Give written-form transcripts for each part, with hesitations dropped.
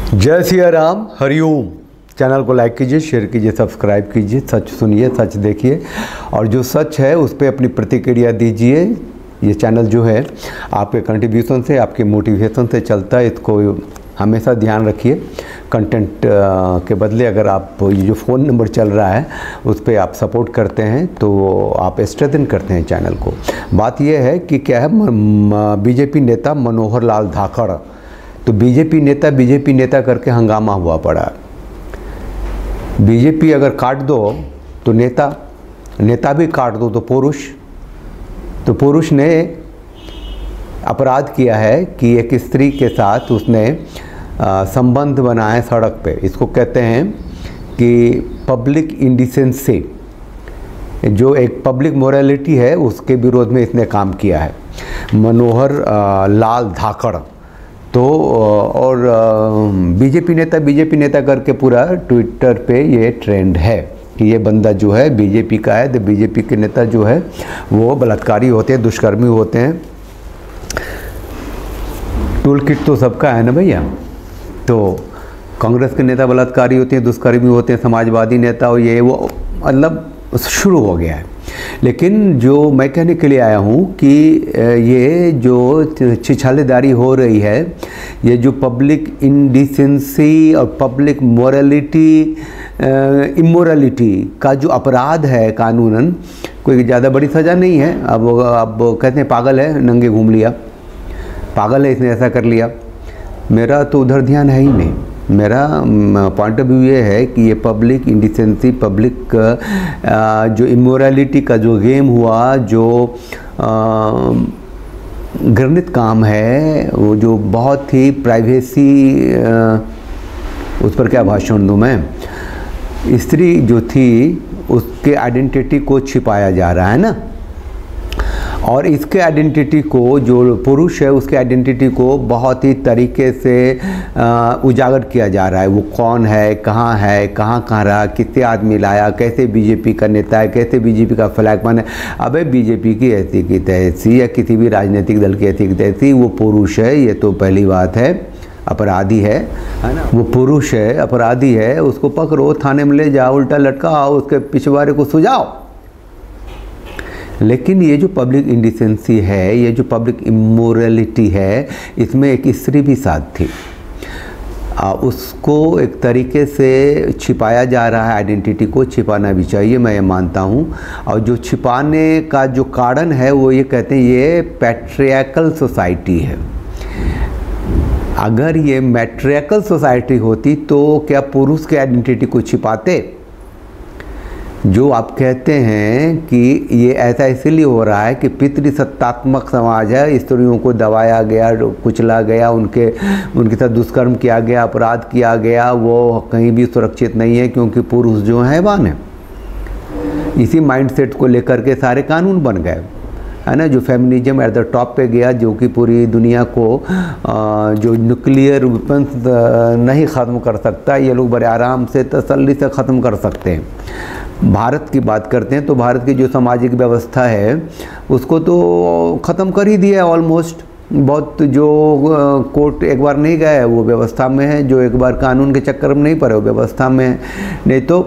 जय सिया राम, हरिओम। चैनल को लाइक कीजिए, शेयर कीजिए, सब्सक्राइब कीजिए। सच सुनिए, सच देखिए और जो सच है उस पर अपनी प्रतिक्रिया दीजिए। ये चैनल जो है आपके कंट्रीब्यूशन से, आपके मोटिवेशन से चलता है। इसको हमेशा ध्यान रखिए। कंटेंट के बदले अगर आप ये जो फ़ोन नंबर चल रहा है उस पर आप सपोर्ट करते हैं तो आप स्ट्रेंथन करते हैं चैनल को। बात यह है कि क्या है, बीजेपी नेता मनोहर लाल धाकड़, तो बीजेपी नेता करके हंगामा हुआ पड़ा। बीजेपी अगर काट दो तो नेता भी काट दो तो पुरुष ने अपराध किया है कि एक स्त्री के साथ उसने संबंध बनाए सड़क पे। इसको कहते हैं कि पब्लिक इंडिसेंसी, जो एक पब्लिक मोरालिटी है उसके विरोध में इसने काम किया है, मनोहर लाल धाकड़। तो और बीजेपी नेता करके पूरा ट्विटर पे ये ट्रेंड है कि ये बंदा जो है बीजेपी का है। तो बीजेपी के नेता जो है वो बलात्कारी होते हैं, दुष्कर्मी होते हैं। टूल किट तो सबका है ना भैया। तो कांग्रेस के नेता बलात्कारी होते हैं, दुष्कर्मी होते हैं, समाजवादी नेता और ये वो मतलब शुरू हो गया है। लेकिन जो मैं कहने के लिए आया हूँ कि ये जो छिछालेदारी हो रही है, ये जो पब्लिक इंडिसेंसी और पब्लिक इमोरलिटी का जो अपराध है कानूनन, कोई ज़्यादा बड़ी सज़ा नहीं है। अब कहते हैं पागल है, नंगे घूम लिया, पागल है, इसने ऐसा कर लिया। मेरा तो उधर ध्यान है ही नहीं। मेरा पॉइंट ऑफ व्यू ये है कि ये पब्लिक इंडिसेंसी, पब्लिक जो इमोरलिटी का जो गेम हुआ, जो घृणित काम है, वो जो बहुत ही प्राइवेसी, उस पर क्या भाषण दूँ मैं। स्त्री जो थी उसके आइडेंटिटी को छिपाया जा रहा है ना, और इसके आइडेंटिटी को, जो पुरुष है उसके आइडेंटिटी को बहुत ही तरीके से उजागर किया जा रहा है। वो कौन है, कहाँ रहा, कितने आदमी लाया, कैसे बीजेपी का नेता है, कैसे बीजेपी का फ्लैग मैन है। अबे बीजेपी की ऐसी की तैसी या किसी भी राजनीतिक दल की ऐसी की तैसी, वो पुरुष है, ये तो पहली बात है, अपराधी है ना। वो पुरुष है, अपराधी है, उसको पकड़ो, थाने में ले जाओ, उल्टा लटकाओ, उसके पिछवाड़े को सुझाओ। लेकिन ये जो पब्लिक इंडिसेंसी है, ये जो पब्लिक इमोरलिटी है, इसमें एक स्त्री भी साथ थी। उसको एक तरीके से छिपाया जा रहा है। आइडेंटिटी को छिपाना भी चाहिए, मैं ये मानता हूँ। और जो छिपाने का जो कारण है वो ये कहते हैं ये पैट्रियार्कल सोसाइटी है। अगर ये मैट्रियार्कल सोसाइटी होती तो क्या पुरुष के आइडेंटिटी को छिपाते? जो आप कहते हैं कि ये ऐसा इसलिए हो रहा है कि पितृसत्तात्मक समाज है, स्त्रियों को दबाया गया, कुचला गया, उनके साथ दुष्कर्म किया गया, अपराध किया गया, वो कहीं भी सुरक्षित नहीं है क्योंकि पुरुष जो हैवान है। इसी माइंडसेट को लेकर के सारे कानून बन गए, है ना। जो फेमिनिज्म एट द टॉप पे गया, जो कि पूरी दुनिया को जो न्यूक्लियर वेपन्स नहीं ख़त्म कर सकता, ये लोग बड़े आराम से तसल्ली से ख़त्म कर सकते हैं। भारत की बात करते हैं तो भारत की जो सामाजिक व्यवस्था है उसको तो ख़त्म कर ही दिया है ऑलमोस्ट। बहुत जो कोर्ट एक बार नहीं गया है वो व्यवस्था में है, जो एक बार कानून के चक्कर में नहीं पड़े वो व्यवस्था में है। नहीं तो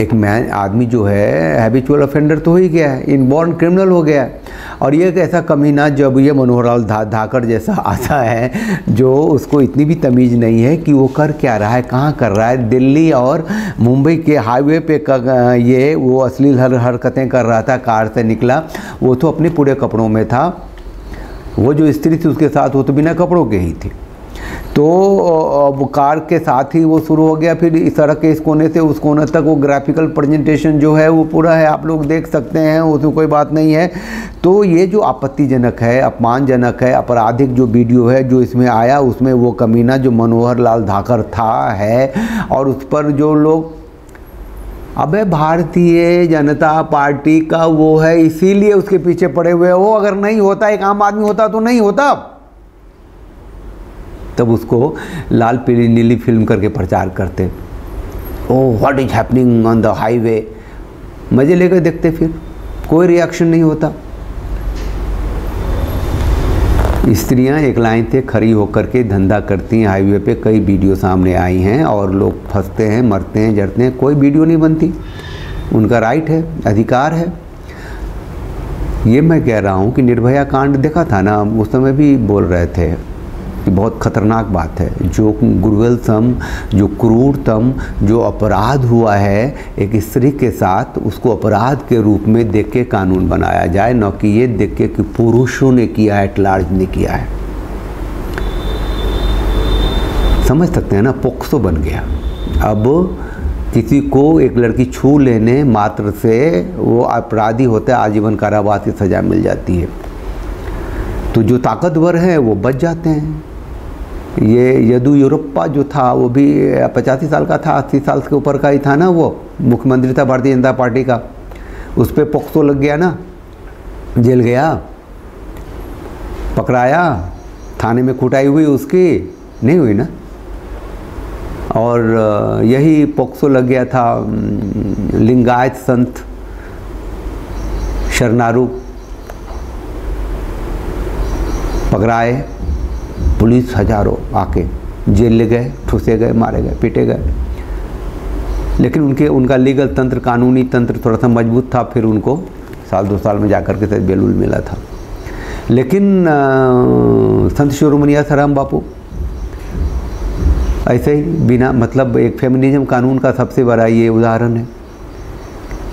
एक आदमी जो है हैबिचुअल ऑफेंडर तो हो ही गया है, इनबॉर्न क्रिमिनल हो गया है। और ये एक ऐसा कमीना जब ये मनोहर लाल धाकड़ जैसा आता है, जो उसको इतनी भी तमीज़ नहीं है कि वो कर क्या रहा है, कहाँ कर रहा है। दिल्ली और मुंबई के हाईवे पे ये वो अश्लील हरकतें कर रहा था, कार से निकला, वो तो अपने पूरे कपड़ों में था। वो जो स्त्री थी उसके साथ वो तो बिना कपड़ों के ही थी। तो वो कार के साथ ही वो शुरू हो गया। फिर इस सड़क के इस कोने से उस कोने तक वो ग्राफिकल प्रेजेंटेशन जो है वो पूरा है, आप लोग देख सकते हैं, उसमें कोई बात नहीं है। तो ये जो आपत्तिजनक है, अपमानजनक है, आपराधिक जो वीडियो है जो इसमें आया, उसमें वो कमीना जो मनोहर लाल धाकड़ था है, और उस पर जो लोग, अबे भारतीय जनता पार्टी का वो है इसीलिए उसके पीछे पड़े हुए हो। अगर नहीं होता, एक आम आदमी होता तो नहीं होता, तब उसको लाल पीली नीली फिल्म करके प्रचार करते। Oh what is happening on the highway, मज़े लेकर देखते, फिर कोई रिएक्शन नहीं होता। स्त्रियां एक लाइन से खड़ी होकर के धंधा करती हैं हाईवे पे, कई वीडियो सामने आई हैं और लोग फंसते हैं, मरते हैं, जड़ते हैं, कोई वीडियो नहीं बनती, उनका राइट है, अधिकार है। ये मैं कह रहा हूँ कि निर्भया कांड देखा था ना, उस समय भी बोल रहे थे कि बहुत खतरनाक बात है, जो गुरुवलसम, जो क्रूरतम जो अपराध हुआ है एक स्त्री के साथ, उसको अपराध के रूप में देख के कानून बनाया जाए, न कि ये देख के कि पुरुषों ने किया है, एट लार्ज ने किया है। समझ सकते हैं ना, पोक्सो बन गया। अब किसी को एक लड़की छू लेने मात्र से वो अपराधी होता है, आजीवन कारावास की सज़ा मिल जाती है। तो जो ताकतवर हैं वो बच जाते हैं। ये येदियुरप्पा जो था वो भी 85 साल का था, 80 साल के ऊपर का ही था ना, वो मुख्यमंत्री था भारतीय जनता पार्टी का, उस पर पोक्सो लग गया ना, जेल गया, पकड़ाया, थाने में कुटाई हुई उसकी नहीं हुई ना। और यही पोक्सो लग गया था लिंगायत संत शरनारू, पकड़ाए, पुलिस हजारों आके जेल ले गए, ठूसे गए, मारे गए, पीटे गए। लेकिन उनका लीगल तंत्र, कानूनी तंत्र थोड़ा सा मजबूत था, फिर उनको साल 2 साल में जाकर के बेल मिला था। लेकिन संत शिरोमणि आसाराम बापू ऐसे ही बिना मतलब, एक फेमिनिज्म कानून का सबसे बड़ा ये उदाहरण है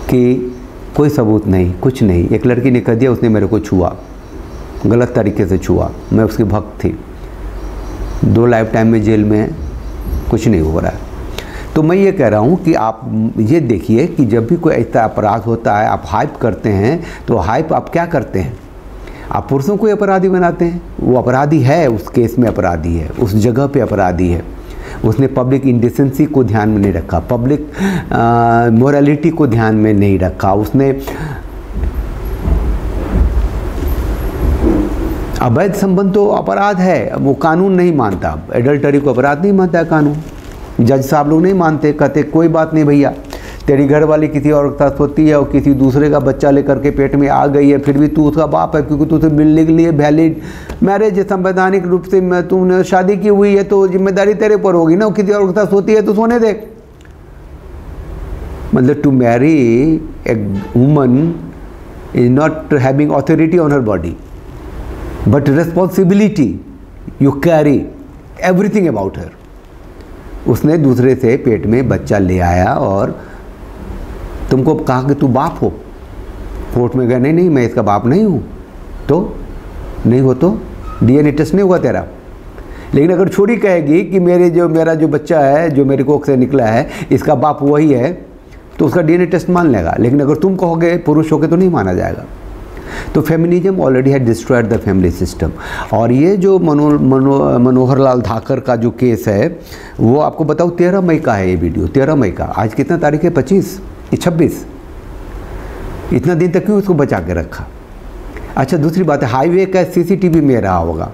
कि कोई सबूत नहीं, कुछ नहीं, एक लड़की ने कह दिया उसने मेरे को छुआ, गलत तरीके से छुआ, मैं उसकी भक्त थी, 2 लाइफ टाइम में जेल में, कुछ नहीं हो रहा है। तो मैं ये कह रहा हूँ कि आप ये देखिए कि जब भी कोई ऐसा अपराध होता है, आप हाइप करते हैं, तो हाइप आप क्या करते हैं, आप पुरुषों को अपराधी बनाते हैं। वो अपराधी है, उस केस में अपराधी है, उस जगह पे अपराधी है, उसने पब्लिक इंडिसेंसी को ध्यान में नहीं रखा, पब्लिक मोरालिटी को ध्यान में नहीं रखा, उसने अवैध संबंध तो अपराध है, वो कानून नहीं मानता, एडल्टरी को अपराध नहीं मानता है कानून, जज साहब लोग नहीं मानते, कहते कोई बात नहीं भैया, तेरी घरवाली किसी और के साथ होती है और किसी दूसरे का बच्चा लेकर के पेट में आ गई है, फिर भी तू उसका बाप है, क्योंकि तू उसे मिलने के लिए वैलिड मैरिज, संवैधानिक रूप से तूने शादी की हुई है, तो जिम्मेदारी तेरे पर होगी ना, किसी और के साथ होती है तो सोने दे। मतलब to marry a woman is not having authority on her body, but responsibility you carry everything about her। उसने दूसरे से पेट में बच्चा ले आया और तुमको कहा कि तू बाप हो, कोर्ट में गया, नहीं नहीं मैं इसका बाप नहीं हूँ, तो नहीं हो तो DNA टेस्ट नहीं होगा तेरा। लेकिन अगर छोरी कहेगी कि मेरा जो बच्चा है, जो मेरे कोख से निकला है, इसका बाप वही है, तो उसका DNA टेस्ट मान लेगा। लेकिन अगर तुम कहोगे पुरुष होके तो नहीं माना जाएगा। तो feminism already had destroyed the family system. और ये जो मनोहर लाल धाकर का जो केस है, वो आपको बताऊँ 13 मई का है ये वीडियो, 13 मई का। आज कितना तारीख है, 25, 26, इतना दिन तक क्यों उसको बचा के रखा। अच्छा दूसरी बात है, हाईवे का CCTV में रहा होगा,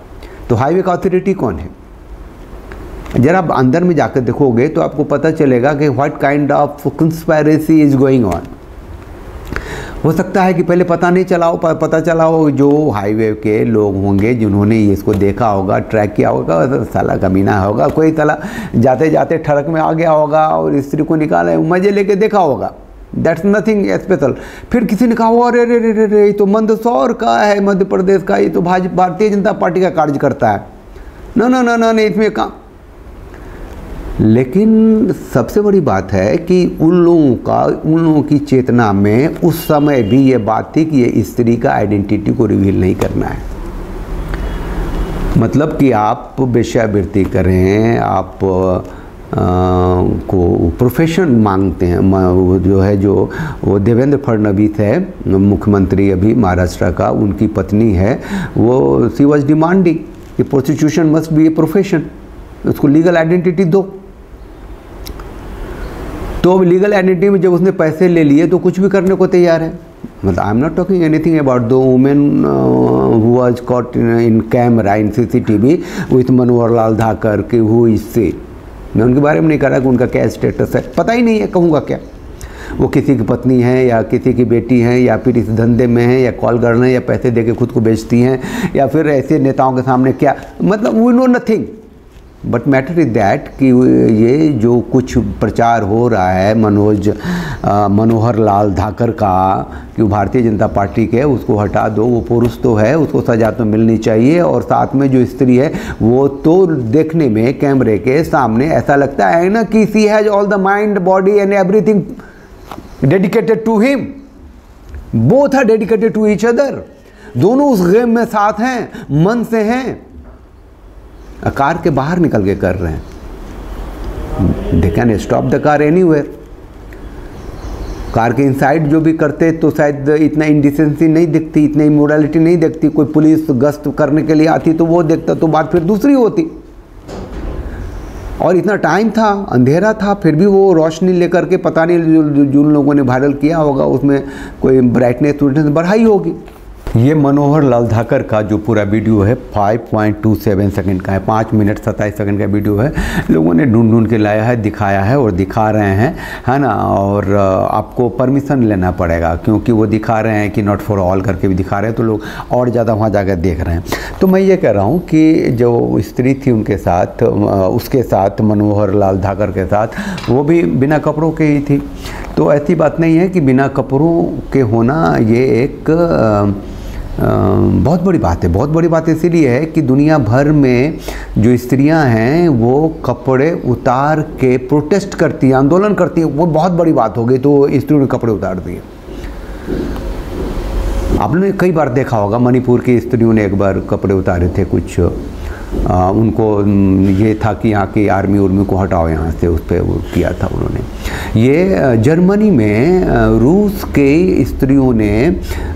तो हाईवे का अथॉरिटी कौन है? जरा आप अंदर में जाकर देखोगे तो आपको पता चलेगा कि what kind of conspiracy is going on. हो सकता है कि पहले पता नहीं चला हो, पता चला हो जो हाईवे के लोग होंगे जिन्होंने इसको देखा होगा, ट्रैक किया होगा, साला कमीना होगा, कोई साला जाते जाते ट्रक में आ गया होगा और स्त्री को निकाला, मजे लेके देखा होगा, दैट्स नथिंग स्पेशल। फिर किसी ने कहा अरे रे रे रे, तो मंदसौर का है, मध्य प्रदेश का, ये तो भारतीय जनता पार्टी का कार्यकर्ता है, ना ना ना ना नहीं इसमें काम। लेकिन सबसे बड़ी बात है कि उन लोगों की चेतना में उस समय भी ये बात थी कि ये स्त्री का आइडेंटिटी को रिवील नहीं करना है। मतलब कि आप वेश्यावृत्ति करें, आप को प्रोफेशन मांगते हैं। वो जो है वो देवेंद्र फडणवीस है मुख्यमंत्री अभी महाराष्ट्र का, उनकी पत्नी है, वो शी वॉज डिमांडिंग कि prostitution must be a profession, उसको लीगल आइडेंटिटी दो। तो लीगल आइडेंटिटी में जब उसने पैसे ले लिए तो कुछ भी करने को तैयार है। मतलब I am not talking anything about the women who was caught in camera in CCTV with Manohar Lal Dhakar कि हु इज से, मैं उनके बारे में नहीं कह रहा कि उनका क्या स्टेटस है, पता ही नहीं है, कहूँगा क्या। वो किसी की पत्नी हैं या किसी की बेटी हैं या फिर इस धंधे में हैं या कॉल कर रहे हैं या पैसे दे के खुद को बेचती हैं या फिर ऐसे नेताओं के सामने क्या, मतलब we know nothing. But matter is that कि ये जो कुछ प्रचार हो रहा है मनोहर लाल धाकर का कि भारतीय जनता पार्टी के, उसको हटा दो, वो पुरुष तो है, उसको सजा तो मिलनी चाहिए। और साथ में जो स्त्री है वो तो देखने में कैमरे के सामने ऐसा लगता है ना कि she has all the mind body and everything dedicated to him, both are dedicated to each other, दोनों उस गेम में साथ हैं, मन से हैं। कार के बाहर निकल के कर रहे हैं, they can stop the car anywhere. Car के इनसाइड जो भी करते तो शायद इतना इंडिसेंसी नहीं दिखती, इतनी इमोरलिटी नहीं दिखती। कोई पुलिस गश्त करने के लिए आती तो वो देखता तो बात फिर दूसरी होती। और इतना टाइम था, अंधेरा था, फिर भी वो रोशनी लेकर के, पता नहीं जो लोगों ने वायरल किया होगा उसमें कोई ब्राइटनेस बढ़ाई होगी। ये मनोहर लाल धाकर का जो पूरा वीडियो है 5.27 सेकंड का है, 5 मिनट 27 सेकंड का वीडियो है। लोगों ने ढूंढ के लाया है, दिखाया है और दिखा रहे हैं, है ना। और आपको परमिशन लेना पड़ेगा क्योंकि वो दिखा रहे हैं कि नॉट फॉर ऑल करके भी दिखा रहे हैं, तो लोग और ज़्यादा वहाँ जाकर देख रहे हैं। तो मैं ये कह रहा हूँ कि जो स्त्री थी उनके साथ, उसके साथ मनोहर लाल धाकर के साथ, वो भी बिना कपड़ों के ही थी। तो ऐसी बात नहीं है कि बिना कपड़ों के होना ये एक बहुत बड़ी बात है। बहुत बड़ी बात इसीलिए है कि दुनिया भर में जो स्त्रियां हैं वो कपड़े उतार के प्रोटेस्ट करती हैं, आंदोलन करती हैं, वो बहुत बड़ी बात हो गई। तो स्त्रियों ने कपड़े उतार दिए। आपने कई बार देखा होगा, मणिपुर की स्त्रियों ने एक बार कपड़े उतारे थे कुछ, उनको ये था कि यहाँ की आर्मी उर्मी को हटाओ यहाँ से, उस पर वो किया था उन्होंने। ये जर्मनी में रूस के स्त्रियों ने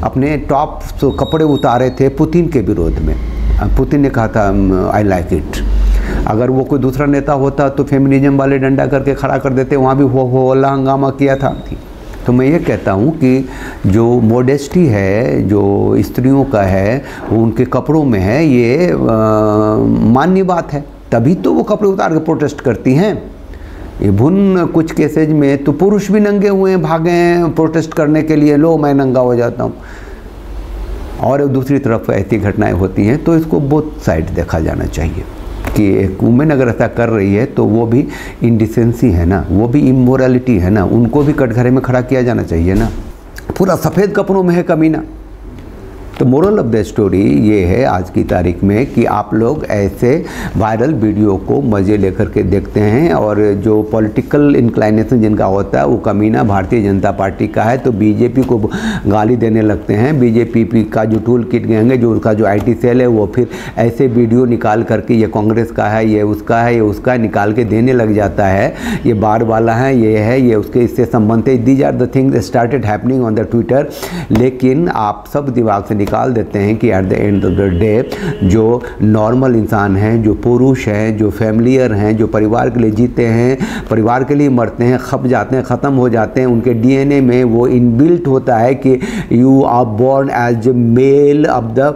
अपने टॉप कपड़े उतारे थे पुतिन के विरोध में। पुतिन ने कहा था आई लाइक इट। अगर वो कोई दूसरा नेता होता तो फेमिनिज्म वाले डंडा करके खड़ा कर देते, वहाँ भी हो हल्ला हंगामा किया था। तो मैं ये कहता हूँ कि जो मोडेस्टी है जो स्त्रियों का है वो उनके कपड़ों में है, ये मान्य बात है, तभी तो वो कपड़े उतार के प्रोटेस्ट करती हैं। इवन कुछ केसेज में तो पुरुष भी नंगे हुए हैं, भागे हैं प्रोटेस्ट करने के लिए, लो मैं नंगा हो जाता हूँ। और दूसरी तरफ ऐसी घटनाएं होती हैं, तो इसको बोथ साइड देखा जाना चाहिए कि एक वुमेन अगर ऐसा कर रही है तो वो भी इंडिसेंसी है ना, वो भी इमोरलिटी है ना, उनको भी कटघरे में खड़ा किया जाना चाहिए ना। पूरा सफ़ेद कपड़ों में है कमीना। तो मोरल ऑफ द स्टोरी ये है आज की तारीख में कि आप लोग ऐसे वायरल वीडियो को मज़े लेकर के देखते हैं, और जो पॉलिटिकल इंक्लाइनेशन जिनका होता है वो कमीना भारतीय जनता पार्टी का है, तो बीजेपी को गाली देने लगते हैं। बीजेपी का जो टूल किट गएंगे, जो उसका जो आईटी सेल है, वो फिर ऐसे वीडियो निकाल करके ये कांग्रेस का है, ये उसका है, ये उसका है, निकाल के देने लग जाता है। ये बार वाला है, ये है, ये उसके, इससे संबंधित these are the things started happening on the Twitter. लेकिन आप सब दिमाग से निकाल देते हैं कि at the end of the day जो नॉर्मल इंसान हैं, जो पुरुष हैं, जो फैमिलियर हैं, जो परिवार के लिए जीते हैं, परिवार के लिए मरते हैं, खप जाते हैं, ख़त्म हो जाते हैं, उनके डीएनए में वो इनबिल्ट होता है कि you are born as a male of the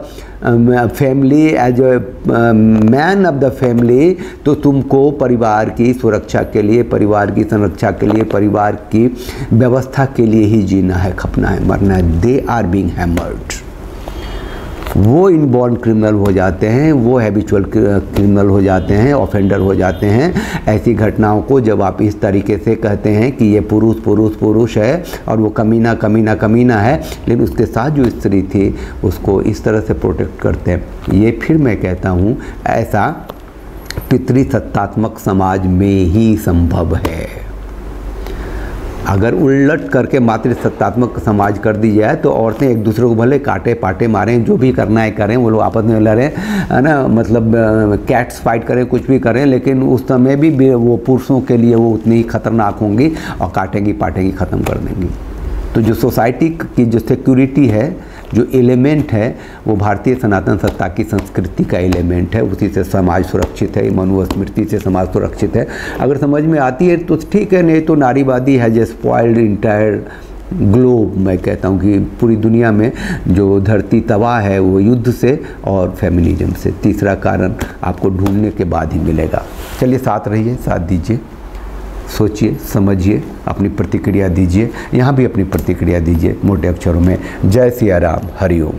family, as a man of the family. तो तुमको परिवार की सुरक्षा के लिए, परिवार की संरक्षा के लिए, परिवार की व्यवस्था के लिए ही जीना है, खपना है, मरना है। They are being hammered. वो इनबॉर्न क्रिमिनल हो जाते हैं, वो हैबिचुअल क्रिमिनल हो जाते हैं, ऑफेंडर हो जाते हैं। ऐसी घटनाओं को जब आप इस तरीके से कहते हैं कि ये पुरुष पुरुष पुरुष है और वो कमीना कमीना कमीना है, लेकिन उसके साथ जो स्त्री थी उसको इस तरह से प्रोटेक्ट करते हैं, ये फिर मैं कहता हूँ ऐसा पितृसत्तात्मक समाज में ही संभव है। अगर उलट करके मातृसत्तात्मक समाज कर दी जाए तो औरतें एक दूसरे को भले काटे पाटे मारें, जो भी करना है करें, वो लोग आपस में लड़ें, है ना, मतलब कैट्स फाइट करें, कुछ भी करें, लेकिन उस समय भी वो पुरुषों के लिए वो उतनी ही खतरनाक होंगी और काटेंगी पाटेंगी, ख़त्म कर देंगी। तो जो सोसाइटी की जो सिक्योरिटी है, जो एलिमेंट है, वो भारतीय सनातन सत्ता की संस्कृति का एलिमेंट है। उसी से समाज सुरक्षित है, मनुस्मृति से समाज सुरक्षित है। अगर समझ में आती है तो ठीक है, नहीं तो नारीवादी है जो स्पॉइल्ड इंटायर ग्लोब। मैं कहता हूँ कि पूरी दुनिया में जो धरती तबाह है वो युद्ध से और फेमिनिज्म से। तीसरा कारण आपको ढूंढने के बाद ही मिलेगा। चलिए साथ रहिए, साथ दीजिए। सोचिए, समझिए, अपनी प्रतिक्रिया दीजिए। यहाँ भी अपनी प्रतिक्रिया दीजिए मोटे अक्षरों में। जय सिया राम, हरि ओम।